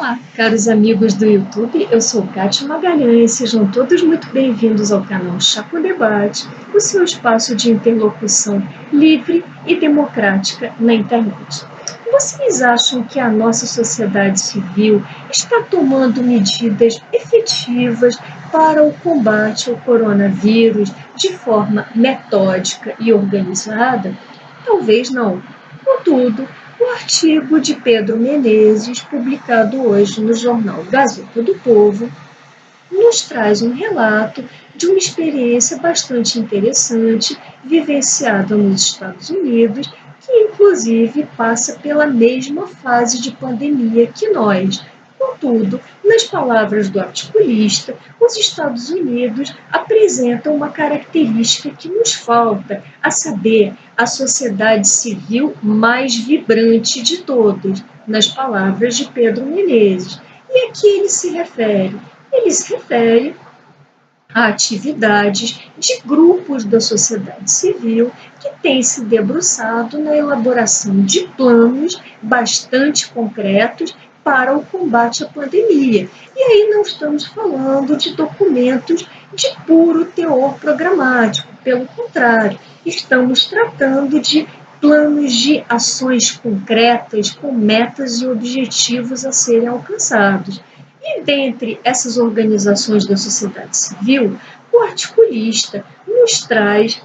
Olá, caros amigos do YouTube, eu sou Kátia Magalhães, sejam todos muito bem-vindos ao canal Chaco Debate, o seu espaço de interlocução livre e democrática na internet. Vocês acham que a nossa sociedade civil está tomando medidas efetivas para o combate ao coronavírus de forma metódica e organizada? Talvez não. Contudo, o artigo de Pedro Menezes, publicado hoje no jornal Gazeta do Povo, nos traz um relato de uma experiência bastante interessante vivenciada nos Estados Unidos, que inclusive passa pela mesma fase de pandemia que nós. Contudo, nas palavras do articulista, os Estados Unidos apresentam uma característica que nos falta, a saber, a sociedade civil mais vibrante de todas, nas palavras de Pedro Menezes. E a que ele se refere? Ele se refere a atividades de grupos da sociedade civil que têm se debruçado na elaboração de planos bastante concretos para o combate à pandemia. E aí não estamos falando de documentos de puro teor programático, pelo contrário, estamos tratando de planos de ações concretas com metas e objetivos a serem alcançados. E dentre essas organizações da sociedade civil, o articulista nos traz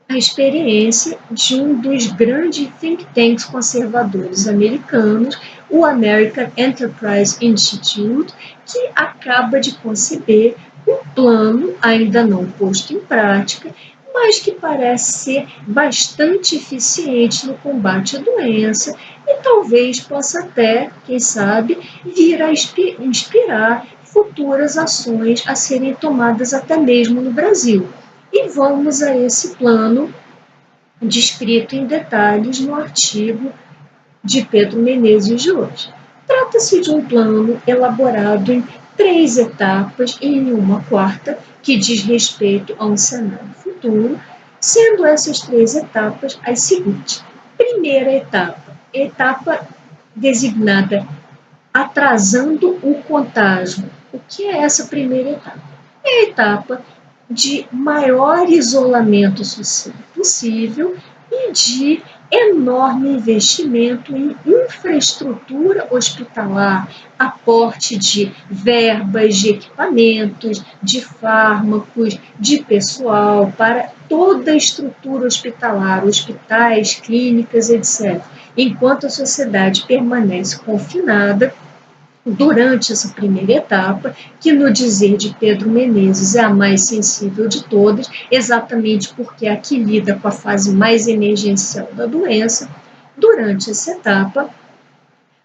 a experiência de um dos grandes think tanks conservadores americanos, o American Enterprise Institute, que acaba de conceber um plano ainda não posto em prática, mas que parece ser bastante eficiente no combate à doença e talvez possa até, quem sabe, vir a inspirar futuras ações a serem tomadas até mesmo no Brasil. E vamos a esse plano descrito em detalhes no artigo de Pedro Menezes de hoje. Trata-se de um plano elaborado em 3 etapas e em uma quarta, que diz respeito a um cenário futuro, sendo essas 3 etapas as seguintes. Primeira etapa designada atrasando o contágio. O que é essa primeira etapa? É a etapa de maior isolamento social possível e de enorme investimento em infraestrutura hospitalar, aporte de verbas, de equipamentos, de fármacos, de pessoal para toda a estrutura hospitalar, hospitais, clínicas, etc. Enquanto a sociedade permanece confinada, durante essa primeira etapa, que no dizer de Pedro Menezes é a mais sensível de todas, exatamente porque é a que lida com a fase mais emergencial da doença, durante essa etapa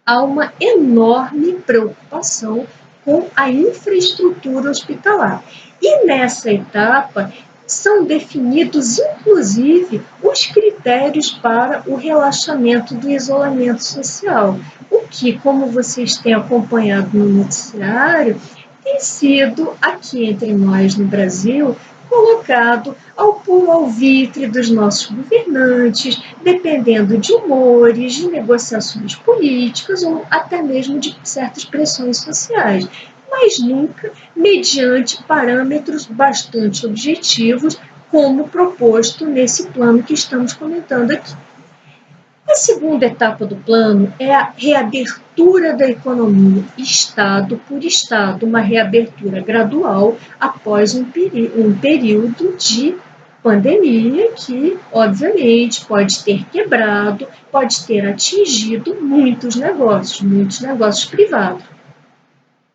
há uma enorme preocupação com a infraestrutura hospitalar. E nessa etapa são definidos, inclusive, os critérios para o relaxamento do isolamento social, o que, como vocês têm acompanhado no noticiário, tem sido, aqui entre nós no Brasil, colocado ao puro alvitre dos nossos governantes, dependendo de humores, de negociações políticas ou até mesmo de certas pressões sociais, mas nunca mediante parâmetros bastante objetivos, como proposto nesse plano que estamos comentando aqui. A segunda etapa do plano é a reabertura da economia, estado por estado, uma reabertura gradual após um período de pandemia que, obviamente, pode ter quebrado, pode ter atingido muitos negócios privados.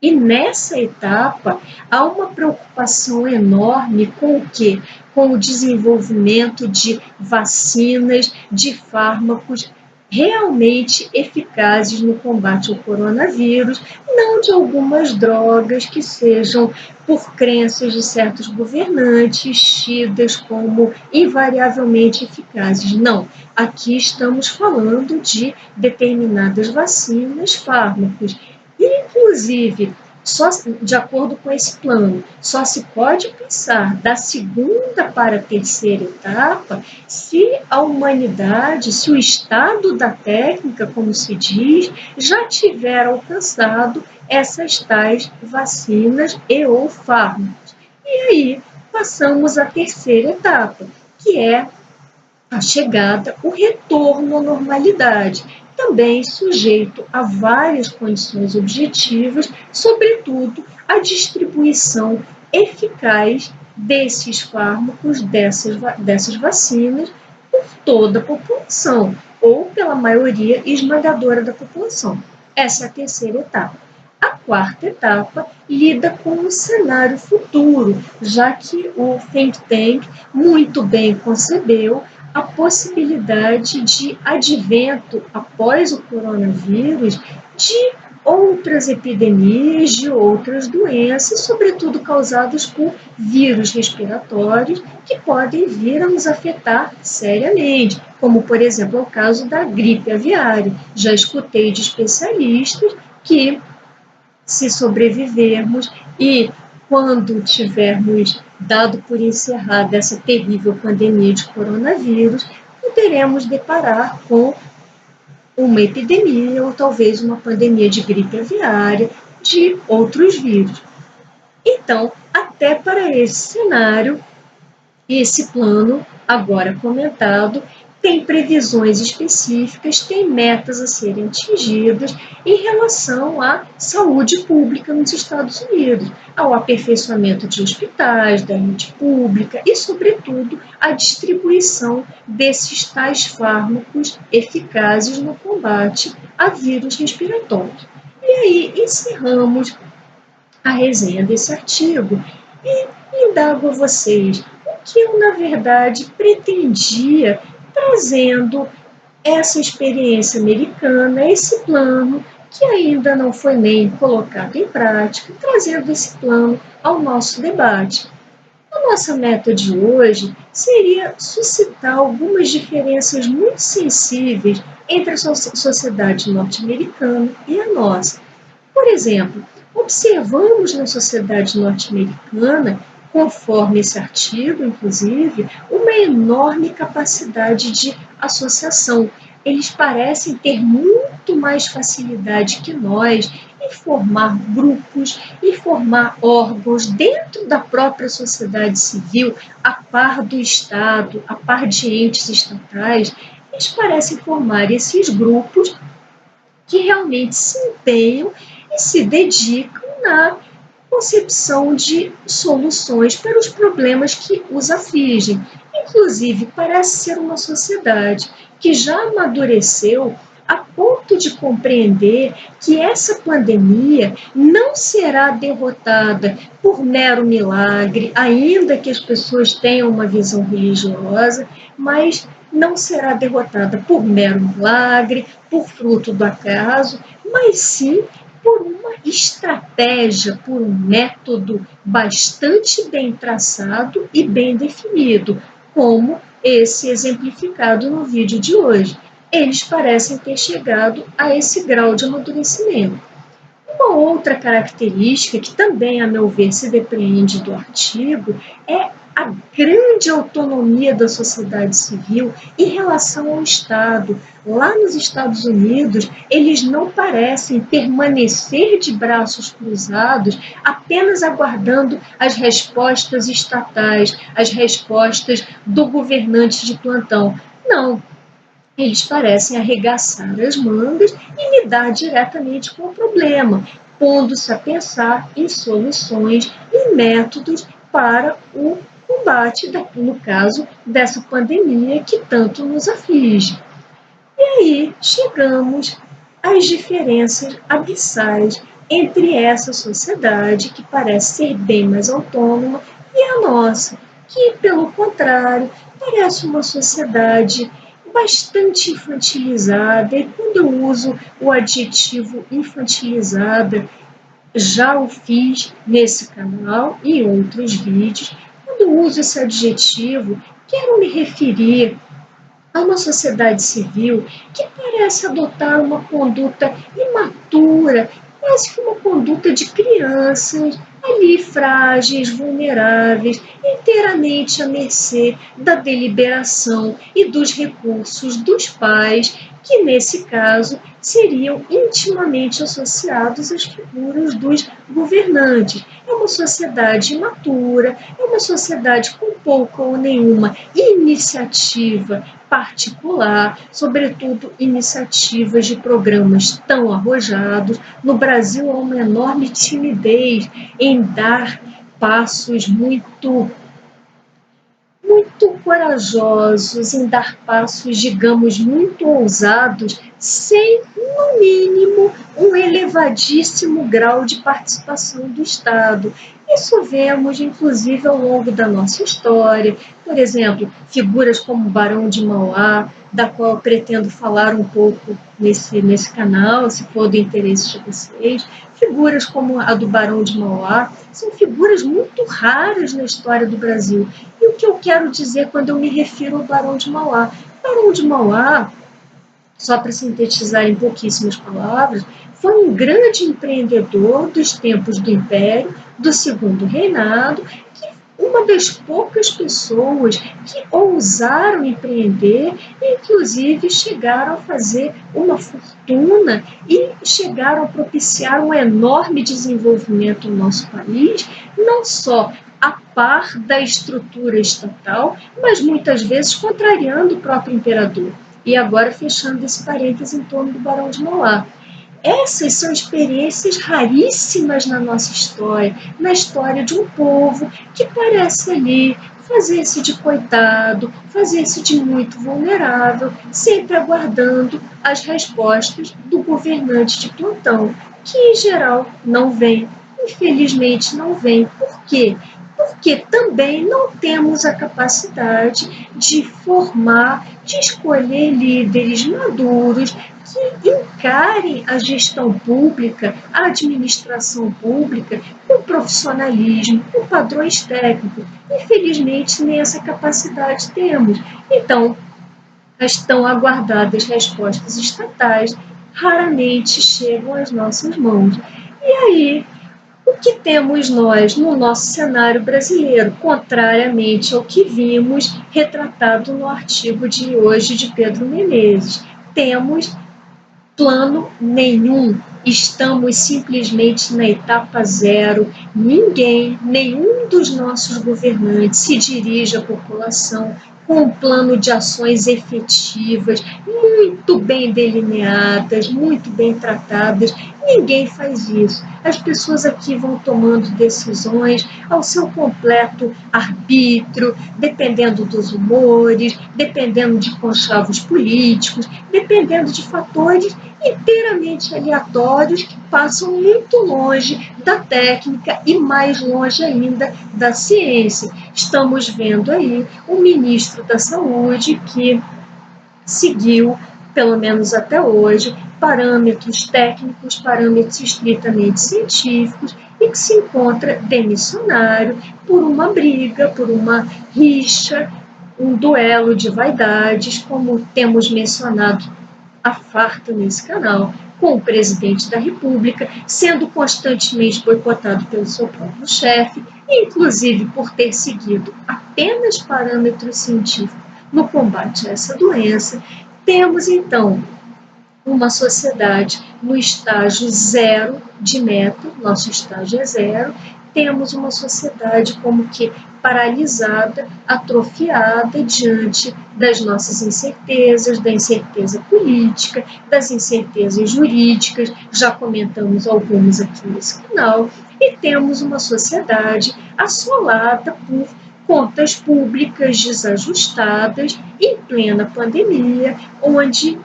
E nessa etapa há uma preocupação enorme com o quê? Com o desenvolvimento de vacinas, de fármacos realmente eficazes no combate ao coronavírus, não de algumas drogas que sejam, por crenças de certos governantes, tidas como invariavelmente eficazes. Não, aqui estamos falando de determinadas vacinas, fármacos. Inclusive, Só de acordo com esse plano, só se pode passar da segunda para a terceira etapa se a humanidade, se o estado da técnica, como se diz, já tiver alcançado essas tais vacinas e ou fármacos. E aí passamos à terceira etapa, que é a chegada, o retorno à normalidade, também sujeito a várias condições objetivas, sobretudo a distribuição eficaz desses fármacos, dessas vacinas, por toda a população, ou pela maioria esmagadora da população. Essa é a terceira etapa. A quarta etapa lida com o cenário futuro, já que o think tank muito bem concebeu a possibilidade de advento, após o coronavírus, de outras epidemias, de outras doenças, sobretudo causadas por vírus respiratórios, que podem vir a nos afetar seriamente, como, por exemplo, é o caso da gripe aviária. Já escutei de especialistas que, se sobrevivermos e quando tivermos dado por encerrada essa terrível pandemia de coronavírus, poderemos deparar com uma epidemia ou talvez uma pandemia de gripe aviária, de outros vírus. Então, até para esse cenário, esse plano, agora comentado, tem previsões específicas, tem metas a serem atingidas em relação à saúde pública nos Estados Unidos, ao aperfeiçoamento de hospitais, da rede pública e, sobretudo, a distribuição desses tais fármacos eficazes no combate a vírus respiratórios. E aí encerramos a resenha desse artigo e indago a vocês o que eu, na verdade, pretendia trazendo essa experiência americana, esse plano que ainda não foi nem colocado em prática, trazendo esse plano ao nosso debate. A nossa meta de hoje seria suscitar algumas diferenças muito sensíveis entre a sociedade norte-americana e a nossa. Por exemplo, observamos na sociedade norte-americana, conforme esse artigo, inclusive, uma enorme capacidade de associação. Eles parecem ter muito mais facilidade que nós em formar grupos, em formar órgãos dentro da própria sociedade civil, a par do Estado, a par de entes estatais. Eles parecem formar esses grupos que realmente se empenham e se dedicam na concepção de soluções para os problemas que os afligem. Inclusive, parece ser uma sociedade que já amadureceu a ponto de compreender que essa pandemia não será derrotada por mero milagre, ainda que as pessoas tenham uma visão religiosa, mas não será derrotada por mero milagre, por fruto do acaso, mas sim por uma estratégia, por um método bastante bem traçado e bem definido, como esse exemplificado no vídeo de hoje. Eles parecem ter chegado a esse grau de amadurecimento. Uma outra característica que também, a meu ver, se depreende do artigo é a grande autonomia da sociedade civil em relação ao Estado. Lá nos Estados Unidos, eles não parecem permanecer de braços cruzados, apenas aguardando as respostas estatais, as respostas do governante de plantão. Não, eles parecem arregaçar as mangas e lidar diretamente com o problema, pondo-se a pensar em soluções e métodos para o combate, no caso, dessa pandemia que tanto nos aflige. E aí chegamos às diferenças abissais entre essa sociedade, que parece ser bem mais autônoma, e a nossa, que, pelo contrário, parece uma sociedade bastante infantilizada, e quando eu uso o adjetivo infantilizada, já o fiz nesse canal e em outros vídeos, quando uso esse adjetivo, quero me referir a uma sociedade civil que parece adotar uma conduta imatura, quase que uma conduta de crianças, ali frágeis, vulneráveis, inteiramente à mercê da deliberação e dos recursos dos pais, que nesse caso seriam intimamente associados às figuras dos governantes. É uma sociedade imatura, é uma sociedade com pouca ou nenhuma iniciativa particular, sobretudo iniciativas de programas tão arrojados. No Brasil há uma enorme timidez em dar passos muito corajosos, em dar passos, digamos, muito ousados, sem, no mínimo, um elevadíssimo grau de participação do Estado. Isso vemos, inclusive, ao longo da nossa história. Por exemplo, figuras como o Barão de Mauá, da qual eu pretendo falar um pouco nesse canal, se for do interesse de vocês. Figuras como a do Barão de Mauá são figuras muito raras na história do Brasil. E o que eu quero dizer quando eu me refiro ao Barão de Mauá? Barão de Mauá, só para sintetizar em pouquíssimas palavras, foi um grande empreendedor dos tempos do Império, do Segundo Reinado, que uma das poucas pessoas que ousaram empreender e, inclusive, chegaram a fazer uma fortuna e chegaram a propiciar um enorme desenvolvimento no nosso país, não só a par da estrutura estatal, mas muitas vezes contrariando o próprio imperador. E agora fechando esse parênteses em torno do Barão de Mauá. Essas são experiências raríssimas na nossa história, na história de um povo que parece ali fazer-se de coitado, fazer-se de muito vulnerável, sempre aguardando as respostas do governante de plantão, que em geral não vem, infelizmente não vem. Por quê? Porque também não temos a capacidade de formar, de escolher líderes maduros que encarem a gestão pública, a administração pública, com profissionalismo, com padrões técnicos. Infelizmente, nem essa capacidade temos. Então, as tão aguardadas respostas estatais raramente chegam às nossas mãos. E aí, o que temos nós no nosso cenário brasileiro, contrariamente ao que vimos retratado no artigo de hoje de Pedro Menezes? Temos plano nenhum. Estamos simplesmente na etapa zero. Ninguém, nenhum dos nossos governantes se dirige à população com um plano de ações efetivas, muito bem delineadas, muito bem tratadas. Ninguém faz isso. As pessoas aqui vão tomando decisões ao seu completo arbítrio, dependendo dos humores, dependendo de conchavos políticos, dependendo de fatores inteiramente aleatórios que passam muito longe da técnica e mais longe ainda da ciência. Estamos vendo aí o ministro da Saúde que seguiu, pelo menos até hoje, parâmetros técnicos, parâmetros estritamente científicos e que se encontra demissionário por uma briga, por uma rixa, um duelo de vaidades, como temos mencionado a farta nesse canal, com o presidente da República sendo constantemente boicotado pelo seu próprio chefe, inclusive por ter seguido apenas parâmetros científicos no combate a essa doença. Temos, então, uma sociedade no estágio zero de meta, nosso estágio é zero, temos uma sociedade como que paralisada, atrofiada diante das nossas incertezas, da incerteza política, das incertezas jurídicas, já comentamos algumas aqui nesse canal, e temos uma sociedade assolada por contas públicas desajustadas em plena pandemia, onde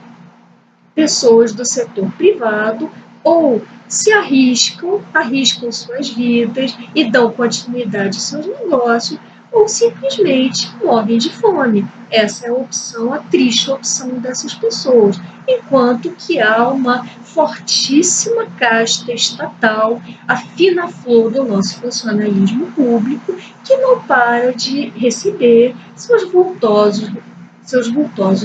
pessoas do setor privado ou se arriscam suas vidas e dão continuidade aos seus negócios, ou simplesmente morrem de fome. Essa é a opção, a triste opção dessas pessoas. Enquanto que há uma fortíssima casta estatal, a fina flor do nosso funcionalismo público, que não para de receber seus vultosos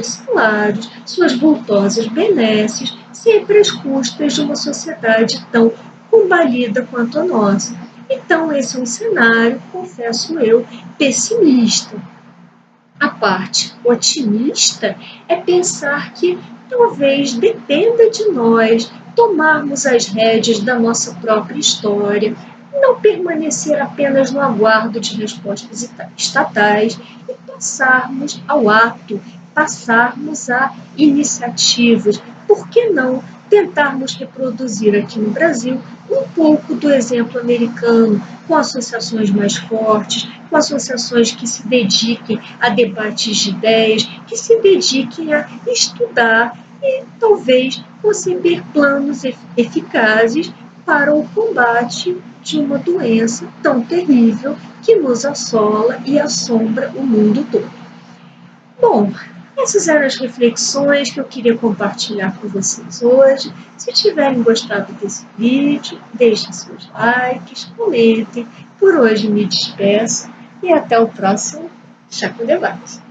salários, suas vultosas benesses, sempre às custas de uma sociedade tão combalida quanto a nossa. Então, esse é um cenário, confesso eu, pessimista. A parte otimista é pensar que talvez dependa de nós tomarmos as rédeas da nossa própria história, não permanecer apenas no aguardo de respostas estatais e passarmos ao ato, passarmos a iniciativas. Por que não tentarmos reproduzir aqui no Brasil um pouco do exemplo americano, com associações mais fortes, com associações que se dediquem a debates de ideias, que se dediquem a estudar e talvez conceber planos eficazes para o combate de uma doença tão terrível que nos assola e assombra o mundo todo. Bom, essas eram as reflexões que eu queria compartilhar com vocês hoje. Se tiverem gostado desse vídeo, deixem seus likes, comentem. Por hoje me despeço e até o próximo Chá com Debate.